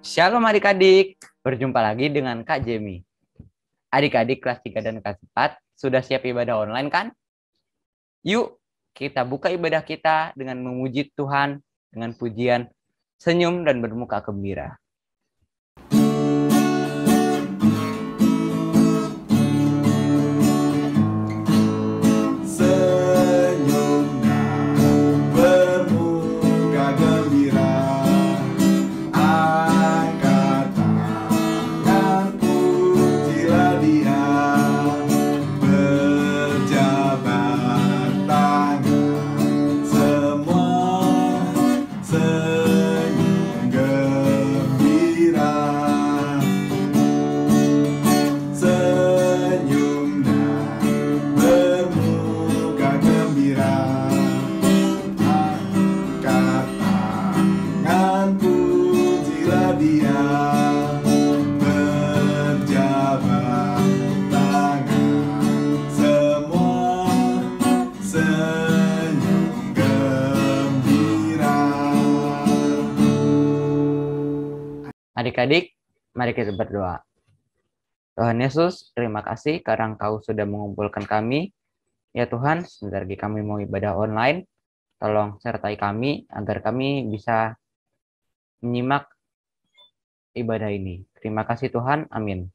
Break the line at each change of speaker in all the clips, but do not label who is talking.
Shalom adik-adik, berjumpa lagi dengan Kak Jemi. Adik-adik kelas 3 dan kelas 4 sudah siap ibadah online kan? Yuk, kita buka ibadah kita dengan memuji Tuhan, dengan pujian, senyum dan bermuka gembira. Adik-adik, mari kita berdoa. Tuhan Yesus, terima kasih karena Engkau sudah mengumpulkan kami. Ya Tuhan, sebentar lagi kami mau ibadah online. Tolong sertai kami agar kami bisa menyimak ibadah ini. Terima kasih Tuhan, amin.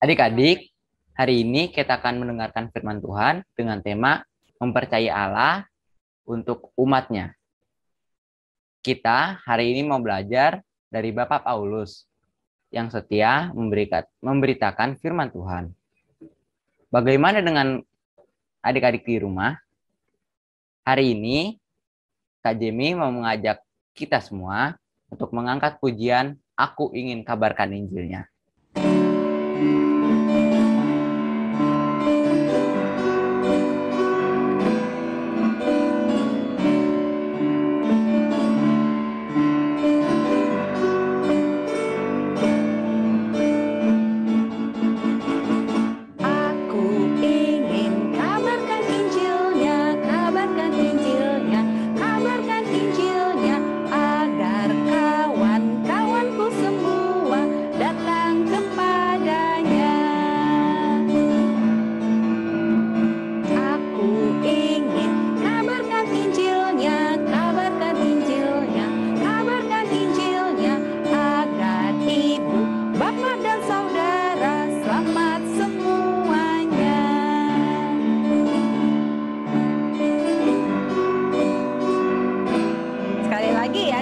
Adik-adik, hari ini kita akan mendengarkan firman Tuhan dengan tema mempercayai Allah untuk umatnya. Kita hari ini mau belajar dari Bapak Paulus yang setia memberitakan firman Tuhan. Bagaimana dengan adik-adik di rumah? Hari ini Kak Jemi mau mengajak kita semua untuk mengangkat pujian Aku Ingin Kabarkan Injilnya.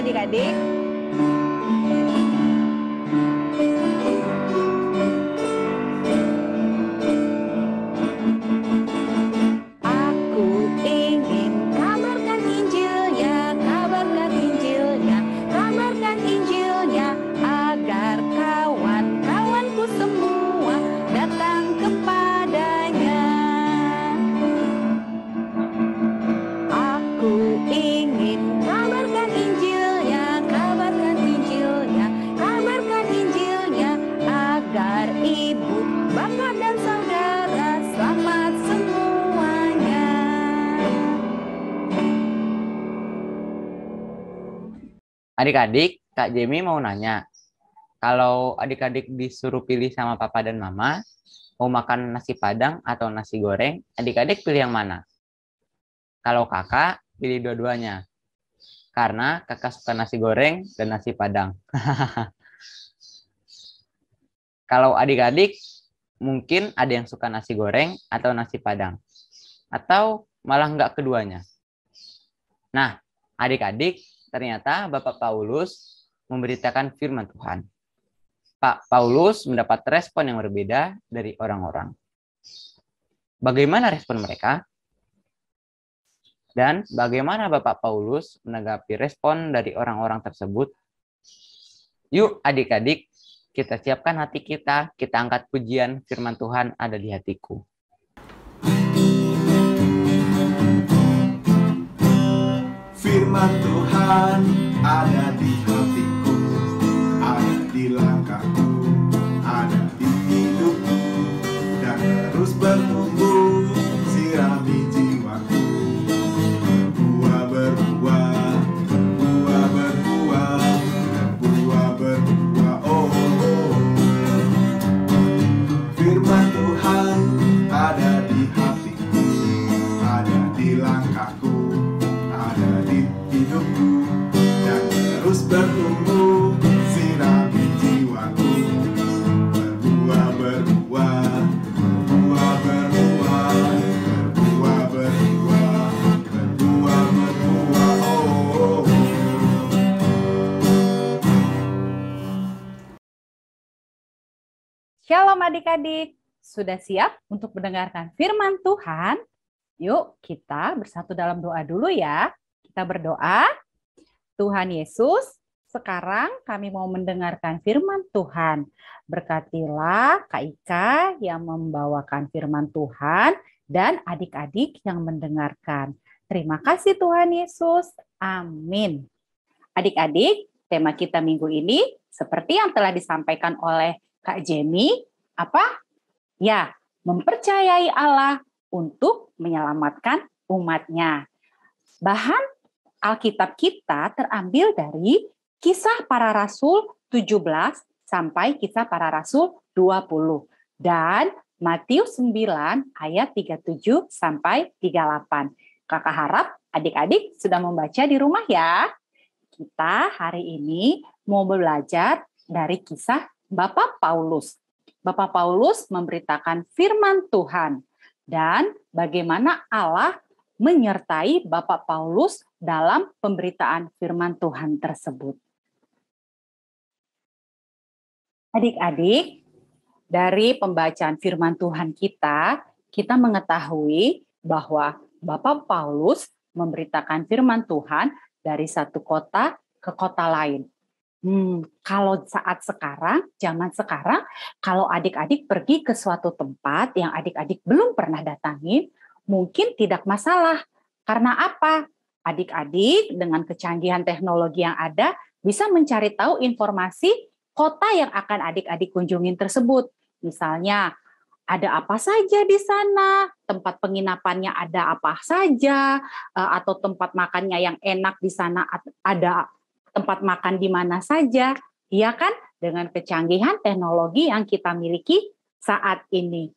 Adik-adik, aku ingin kabarkan Injilnya, kabarkan Injilnya, kabarkan Injilnya, agar kawan-kawanku semua datang kepadanya. Aku ingin kabarkan Injilnya, kabarkan Injilnya, kabarkan Injilnya, agar ibu, bapak dan saudara selamat semuanya.
Adik-adik, Kak Jemi mau nanya, kalau adik-adik disuruh pilih sama papa dan mama, mau makan nasi padang atau nasi goreng, adik-adik pilih yang mana? Kalau kakak, pilih dua-duanya. Karena kakak suka nasi goreng dan nasi padang. Kalau adik-adik, mungkin ada yang suka nasi goreng atau nasi padang. Atau malah nggak keduanya. Nah, adik-adik, ternyata Bapak Paulus memberitakan firman Tuhan. Pak Paulus mendapat respon yang berbeda dari orang-orang. Bagaimana respon mereka? Dan bagaimana Bapak Paulus menanggapi respon dari orang-orang tersebut? Yuk adik-adik, kita siapkan hati kita angkat pujian firman Tuhan ada di hatiku.
Firman Tuhan ada di hatiku, ada di langkahku, ada di hidupku, dan terus bertumbuh sirami jiwaku. Berbuah, berbuah, berbuah, berbuah, berbuah, berbuah.
Shalom adik-adik, sudah siap untuk mendengarkan firman Tuhan? Yuk kita bersatu dalam doa dulu ya. Kita berdoa. Tuhan Yesus, sekarang kami mau mendengarkan firman Tuhan. Berkatilah Kak Ika yang membawakan firman Tuhan dan adik-adik yang mendengarkan. Terima kasih Tuhan Yesus. Amin. Adik-adik, tema kita minggu ini seperti yang telah disampaikan oleh Kak Jenny, apa? Ya, mempercayai Allah untuk menyelamatkan umatnya. Bahan Alkitab kita terambil dari Kisah Para Rasul 17 sampai Kisah Para Rasul 20 dan Matius 9 ayat 37 sampai 38. Kakak harap adik-adik sudah membaca di rumah ya. Kita hari ini mau belajar dari kisah Bapak Paulus. Bapak Paulus memberitakan firman Tuhan dan bagaimana Allah menyertai Bapak Paulus dalam pemberitaan firman Tuhan tersebut. Adik-adik, dari pembacaan firman Tuhan kita mengetahui bahwa Bapak Paulus memberitakan firman Tuhan dari satu kota ke kota lain. Kalau zaman sekarang, kalau adik-adik pergi ke suatu tempat yang adik-adik belum pernah datangin, mungkin tidak masalah. Karena apa? Adik-adik dengan kecanggihan teknologi yang ada bisa mencari tahu informasi kota yang akan adik-adik kunjungin tersebut. Misalnya, ada apa saja di sana, tempat penginapannya ada apa saja, atau tempat makannya yang enak di sana ada tempat makan di mana saja, ya kan? Dengan kecanggihan teknologi yang kita miliki saat ini.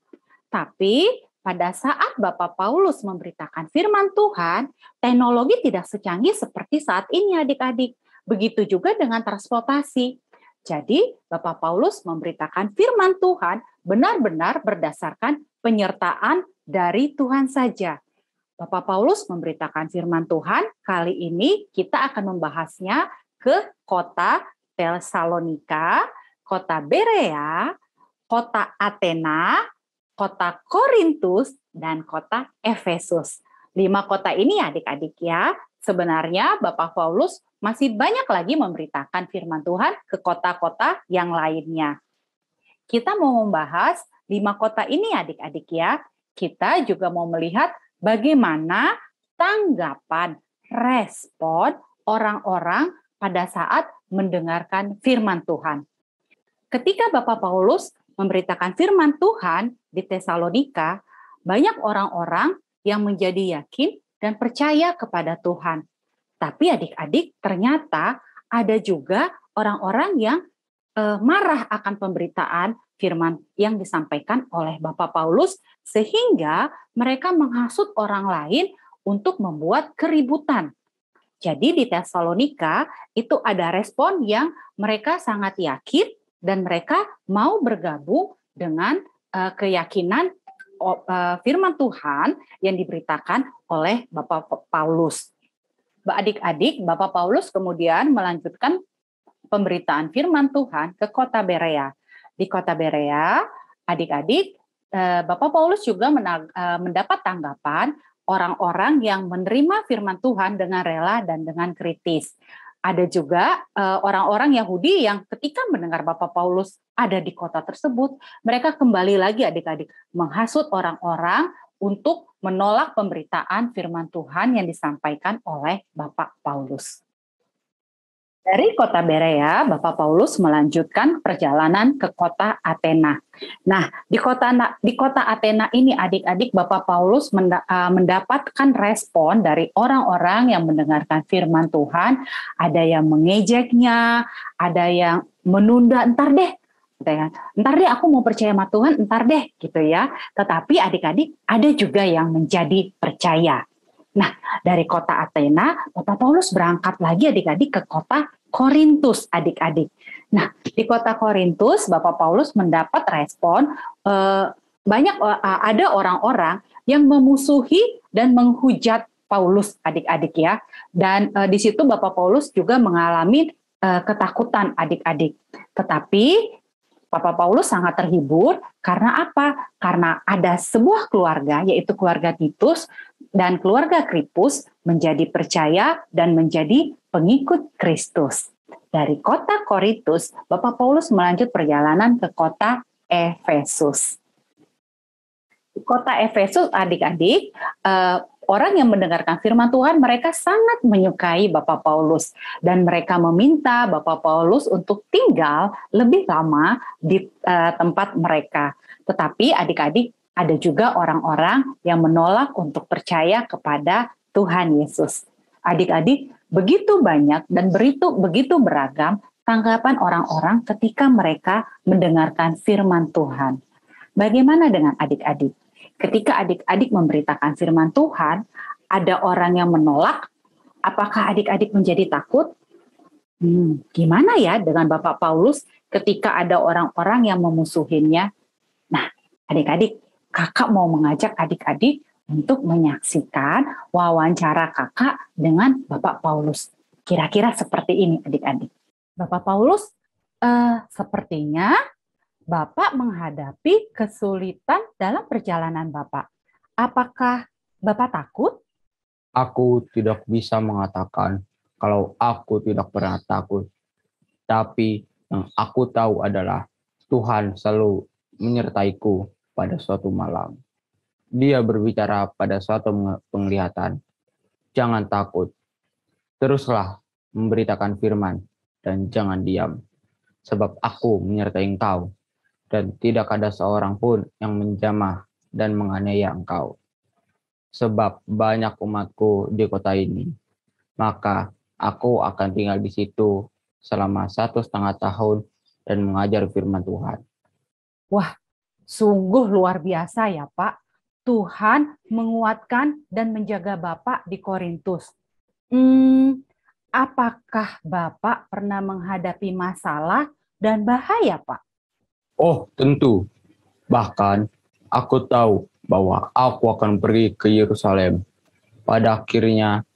Tapi pada saat Bapak Paulus memberitakan firman Tuhan, teknologi tidak secanggih seperti saat ini adik-adik. Begitu juga dengan transportasi. Jadi Bapak Paulus memberitakan firman Tuhan benar-benar berdasarkan penyertaan dari Tuhan saja. Bapak Paulus memberitakan firman Tuhan, kali ini kita akan membahasnya ke kota Tesalonika, kota Berea, kota Athena, kota Korintus, dan kota Efesus. 5 kota ini adik-adik ya, sebenarnya Bapak Paulus masih banyak lagi memberitakan firman Tuhan ke kota-kota yang lainnya. Kita mau membahas 5 kota ini adik-adik ya. Kita juga mau melihat bagaimana tanggapan, respon orang-orang pada saat mendengarkan firman Tuhan. Ketika Bapak Paulus memberitakan firman Tuhan di Tesalonika, banyak orang-orang yang menjadi yakin dan percaya kepada Tuhan. Tapi adik-adik, ternyata ada juga orang-orang yang marah akan pemberitaan firman yang disampaikan oleh Bapak Paulus, sehingga mereka menghasut orang lain untuk membuat keributan. Jadi di Tesalonika itu ada respon yang mereka sangat yakin dan mereka mau bergabung dengan keyakinan firman Tuhan yang diberitakan oleh Bapak Paulus. Adik-adik, Bapak Paulus kemudian melanjutkan pemberitaan firman Tuhan ke kota Berea. Di kota Berea, adik-adik, Bapak Paulus juga mendapat tanggapan orang-orang yang menerima firman Tuhan dengan rela dan dengan kritis. Ada juga orang-orang Yahudi yang ketika mendengar Bapak Paulus ada di kota tersebut, mereka kembali lagi adik-adik menghasut orang-orang untuk menolak pemberitaan firman Tuhan yang disampaikan oleh Bapak Paulus. Dari kota Berea, Bapak Paulus melanjutkan perjalanan ke kota Athena. Nah, di kota Athena ini adik-adik Bapak Paulus mendapatkan respon dari orang-orang yang mendengarkan firman Tuhan. Ada yang mengejeknya, ada yang menunda, entar deh aku mau percaya sama Tuhan, entar deh gitu ya. Tetapi adik-adik ada juga yang menjadi percaya. Nah, dari kota Athena, Bapak Paulus berangkat lagi adik-adik ke kota Korintus, adik-adik. Nah, di kota Korintus, Bapak Paulus mendapat respon ada orang-orang yang memusuhi dan menghujat Paulus, adik-adik ya. Dan di situ Bapak Paulus juga mengalami ketakutan, adik-adik. Tetapi Bapak Paulus sangat terhibur karena apa? Karena ada sebuah keluarga, yaitu keluarga Titus dan keluarga Kripus menjadi percaya dan menjadi pengikut Kristus. Dari kota Korintus, Bapak Paulus melanjut perjalanan ke kota Efesus. Kota Efesus, adik-adik, orang yang mendengarkan firman Tuhan, mereka sangat menyukai Bapak Paulus. Dan mereka meminta Bapak Paulus untuk tinggal lebih lama di tempat mereka. Tetapi adik-adik, ada juga orang-orang yang menolak untuk percaya kepada Tuhan Yesus. Adik-adik, begitu banyak dan begitu beragam tanggapan orang-orang ketika mereka mendengarkan firman Tuhan. Bagaimana dengan adik-adik? Ketika adik-adik memberitakan firman Tuhan, ada orang yang menolak, apakah adik-adik menjadi takut? Gimana ya dengan Bapak Paulus ketika ada orang-orang yang memusuhinya? Nah, adik-adik, kakak mau mengajak adik-adik untuk menyaksikan wawancara kakak dengan Bapak Paulus. Kira-kira seperti ini adik-adik. Bapak Paulus, sepertinya Bapak menghadapi kesulitan dalam perjalanan Bapak. Apakah Bapak takut?
Aku tidak bisa mengatakan kalau aku tidak pernah takut. Tapi yang aku tahu adalah Tuhan selalu menyertaiku pada suatu malam. Dia berbicara pada suatu penglihatan. Jangan takut. Teruslah memberitakan firman dan jangan diam. Sebab aku menyertai engkau. Dan tidak ada seorang pun yang menjamah dan menganiaya engkau. Sebab banyak umatku di kota ini, maka aku akan tinggal di situ selama 1,5 tahun dan mengajar firman Tuhan.
Wah, sungguh luar biasa ya Pak. Tuhan menguatkan dan menjaga Bapak di Korintus. Apakah Bapak pernah menghadapi masalah dan bahaya Pak?
Oh, tentu. Bahkan, aku tahu bahwa aku akan pergi ke Yerusalem pada akhirnya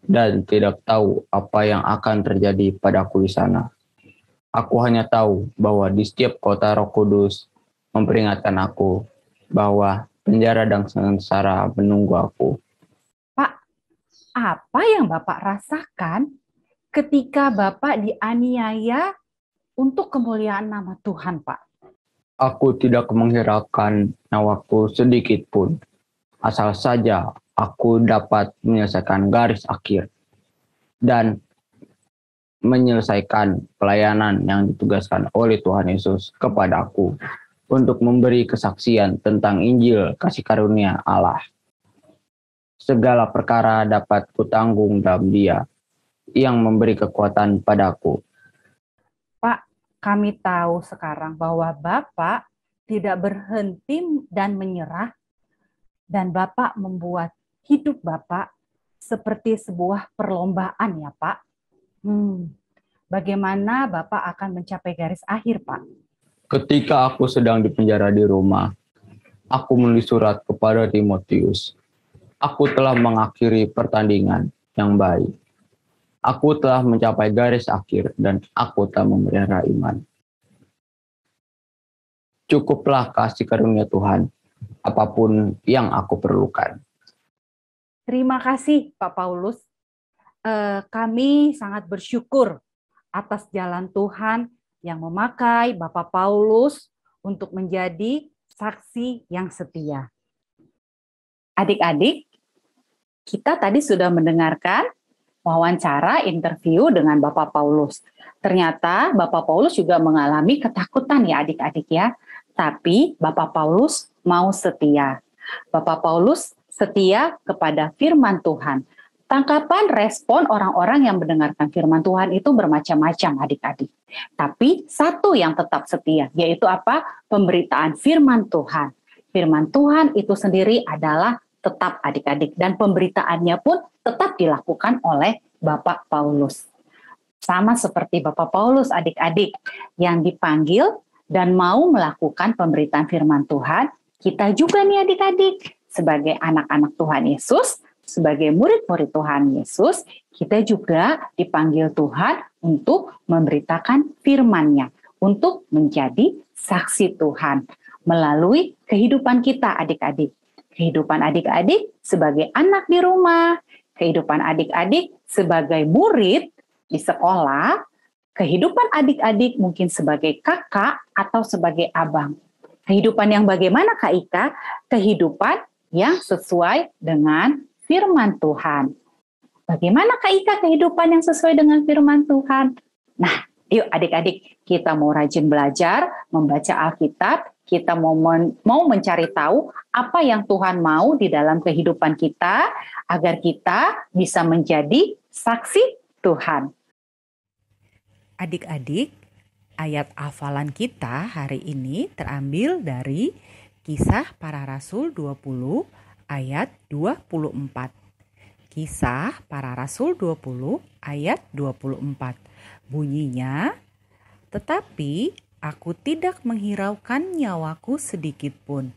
dan tidak tahu apa yang akan terjadi padaku di sana. Aku hanya tahu bahwa di setiap kota Roh Kudus memperingatkan aku bahwa penjara dan sengsara menunggu aku.
Pak, apa yang Bapak rasakan ketika Bapak dianiaya untuk kemuliaan nama Tuhan, Pak?
Aku tidak menghiraukan nyawaku sedikit pun, asal saja aku dapat menyelesaikan garis akhir dan menyelesaikan pelayanan yang ditugaskan oleh Tuhan Yesus kepada aku untuk memberi kesaksian tentang Injil kasih karunia Allah. Segala perkara dapat kutanggung dalam Dia yang memberi kekuatan padaku.
Pak, kami tahu sekarang bahwa Bapak tidak berhenti dan menyerah, dan Bapak membuat hidup Bapak seperti sebuah perlombaan ya Pak. Bagaimana Bapak akan mencapai garis akhir Pak?
Ketika aku sedang dipenjara di Roma, aku menulis surat kepada Timotius. Aku telah mengakhiri pertandingan yang baik. Aku telah mencapai garis akhir dan aku telah memelihara iman. Cukuplah kasih karunia Tuhan, apapun yang aku perlukan.
Terima kasih Pak Paulus. Kami sangat bersyukur atas jalan Tuhan yang memakai Bapak Paulus untuk menjadi saksi yang setia. Adik-adik, kita tadi sudah mendengarkan wawancara interview dengan Bapak Paulus. Ternyata Bapak Paulus juga mengalami ketakutan ya adik-adik ya. Tapi Bapak Paulus mau setia. Bapak Paulus setia kepada firman Tuhan. Tanggapan respon orang-orang yang mendengarkan firman Tuhan itu bermacam-macam adik-adik. Tapi satu yang tetap setia, yaitu apa? Pemberitaan firman Tuhan. Firman Tuhan itu sendiri adalah tetap adik-adik. Dan pemberitaannya pun tetap dilakukan oleh Bapak Paulus. Sama seperti Bapak Paulus adik-adik yang dipanggil dan mau melakukan pemberitaan firman Tuhan, kita juga nih adik-adik sebagai anak-anak Tuhan Yesus, sebagai murid-murid Tuhan Yesus, kita juga dipanggil Tuhan untuk memberitakan firman-Nya, untuk menjadi saksi Tuhan melalui kehidupan kita adik-adik. Kehidupan adik-adik sebagai anak di rumah, kehidupan adik-adik sebagai murid di sekolah, kehidupan adik-adik mungkin sebagai kakak atau sebagai abang. Kehidupan yang bagaimana Kak Ika? Kehidupan yang sesuai dengan firman Tuhan. Bagaimana Kak Ika kehidupan yang sesuai dengan firman Tuhan? Nah, yuk adik-adik, kita mau rajin belajar, membaca Alkitab, kita mau mencari tahu apa yang Tuhan mau di dalam kehidupan kita, agar kita bisa menjadi saksi Tuhan.
Adik-adik, ayat hafalan kita hari ini terambil dari Kisah Para Rasul 20 ayat 24. Kisah Para Rasul 20 ayat 24. Bunyinya, "Tetapi aku tidak menghiraukan nyawaku sedikit pun,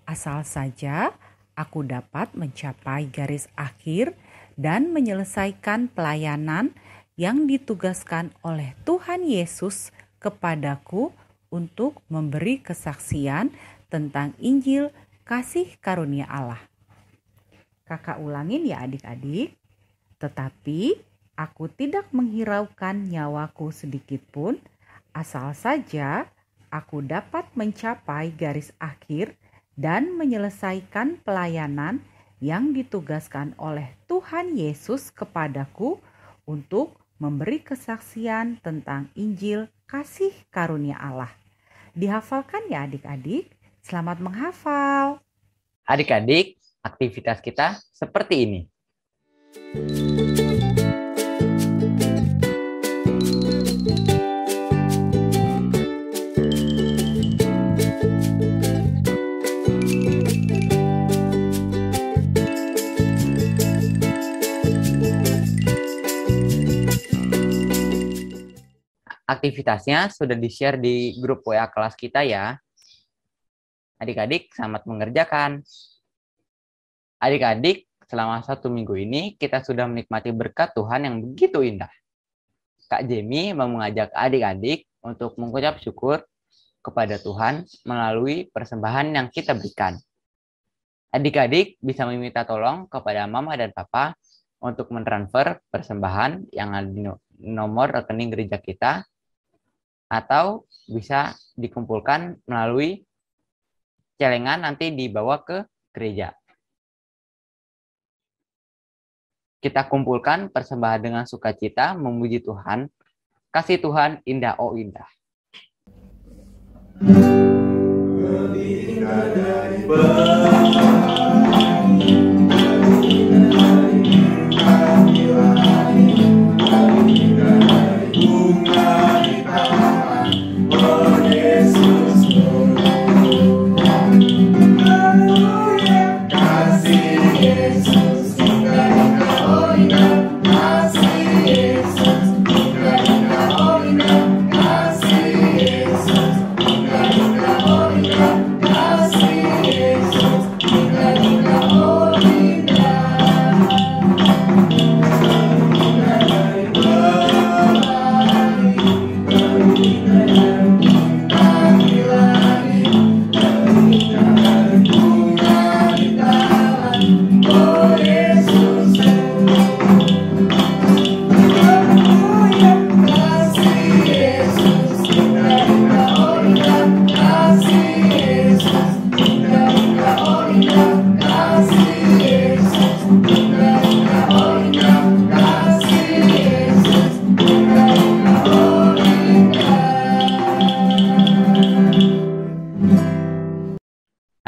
asal saja aku dapat mencapai garis akhir dan menyelesaikan pelayanan yang ditugaskan oleh Tuhan Yesus kepadaku untuk memberi kesaksian tentang Injil kasih karunia Allah." Kakak ulangin ya adik-adik. "Tetapi aku tidak menghiraukan nyawaku sedikit pun, asal saja aku dapat mencapai garis akhir dan menyelesaikan pelayanan yang ditugaskan oleh Tuhan Yesus kepadaku untuk memberi kesaksian tentang Injil kasih karunia Allah." Dihafalkan ya adik-adik. Selamat menghafal.
Adik-adik, aktivitas kita seperti ini. Aktivitasnya sudah di-share di grup WA kelas kita ya. Adik-adik, selamat mengerjakan. Adik-adik, selama 1 minggu ini kita sudah menikmati berkat Tuhan yang begitu indah. Kak Jemi mau mengajak adik-adik untuk mengucap syukur kepada Tuhan melalui persembahan yang kita berikan. Adik-adik bisa meminta tolong kepada Mama dan Papa untuk mentransfer persembahan yang ada di nomor rekening gereja kita, atau bisa dikumpulkan melalui celengan nanti dibawa ke gereja. Kita kumpulkan persembahan dengan sukacita memuji Tuhan. Kasih Tuhan indah, oh indah.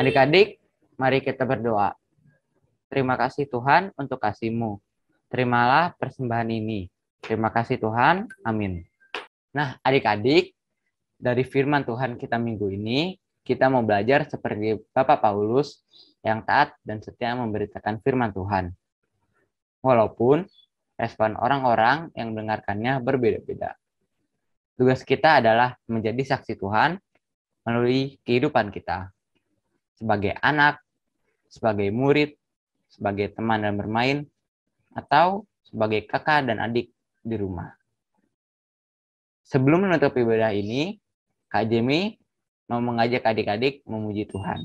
Adik-adik, mari kita berdoa. Terima kasih Tuhan untuk kasih-Mu. Terimalah persembahan ini. Terima kasih Tuhan. Amin. Nah, adik-adik, dari firman Tuhan kita minggu ini, kita mau belajar seperti Bapak Paulus yang taat dan setia memberitakan firman Tuhan. Walaupun respon orang-orang yang mendengarkannya berbeda-beda. Tugas kita adalah menjadi saksi Tuhan melalui kehidupan kita. Sebagai anak, sebagai murid, sebagai teman dan bermain, atau sebagai kakak dan adik di rumah. Sebelum menutup ibadah ini, Kak Jemi mau mengajak adik-adik memuji Tuhan.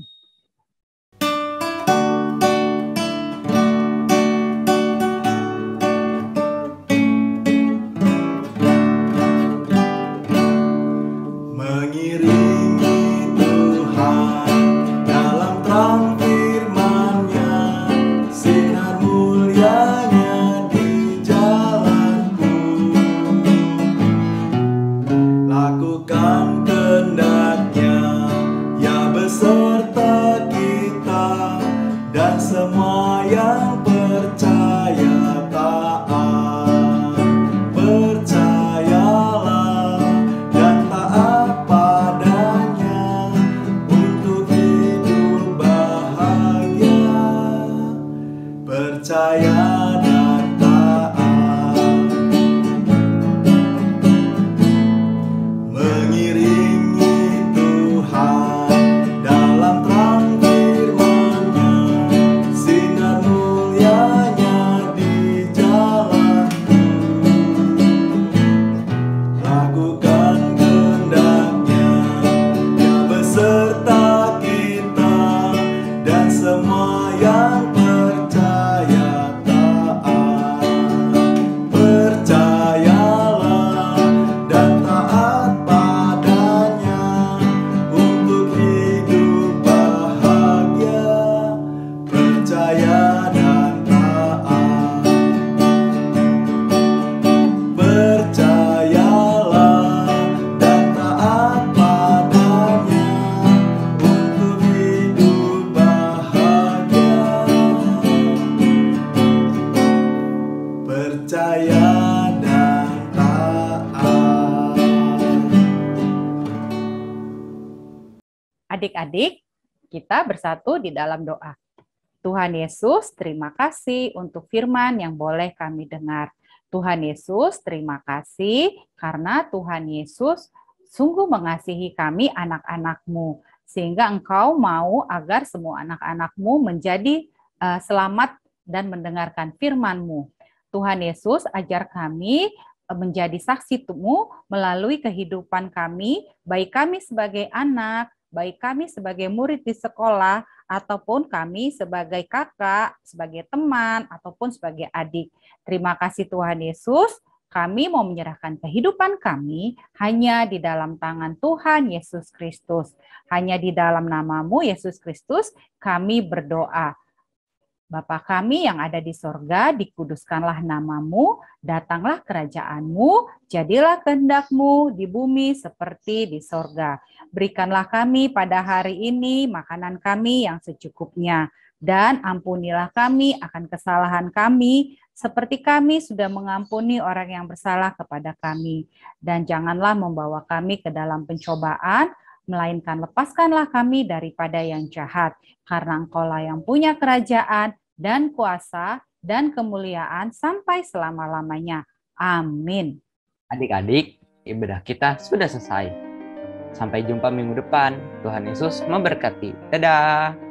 Mengiringi Tuhan dalam terang firman-Nya, sinar mulianya di jalanku. Lakukan kehendak-Nya, ya beserta kita, dan semua yang percaya taat. Percayalah dan taat padanya untuk hidup bahagia. Percaya dan taat. Mengiringi Tuhan dalam terang firman-Nya, sinar mulianya di jalanku. Lakukan kehendak-Nya, ya beserta kita, dan semua yang percaya taat. Percayalah dan taat padanya untuk hidup bahagia. Percaya dan taat. Percayalah dan taat padanya untuk hidup bahagia. Percaya dan taat.
Adik-adik, kita bersatu di dalam doa. Tuhan Yesus, terima kasih untuk firman yang boleh kami dengar. Tuhan Yesus, terima kasih karena Tuhan Yesus sungguh mengasihi kami anak-anak-Mu, sehingga Engkau mau agar semua anak-anak-Mu menjadi selamat dan mendengarkan firman-Mu. Tuhan Yesus, ajar kami menjadi saksi-Mu melalui kehidupan kami, baik kami sebagai anak, baik kami sebagai murid di sekolah, ataupun kami sebagai kakak, sebagai teman, ataupun sebagai adik. Terima kasih Tuhan Yesus, kami mau menyerahkan kehidupan kami hanya di dalam tangan Tuhan Yesus Kristus. Hanya di dalam nama-Mu Yesus Kristus kami berdoa. Bapa kami yang ada di sorga, dikuduskanlah nama-Mu, datanglah kerajaan-Mu, jadilah kehendak-Mu di bumi seperti di sorga. Berikanlah kami pada hari ini makanan kami yang secukupnya, dan ampunilah kami akan kesalahan kami, seperti kami sudah mengampuni orang yang bersalah kepada kami. Dan janganlah membawa kami ke dalam pencobaan, melainkan lepaskanlah kami daripada yang jahat, karena Engkau-lah yang punya kerajaan dan kuasa dan kemuliaan sampai selama-lamanya. Amin.
Adik-adik, ibadah kita sudah selesai. Sampai jumpa minggu depan. Tuhan Yesus memberkati. Dadah.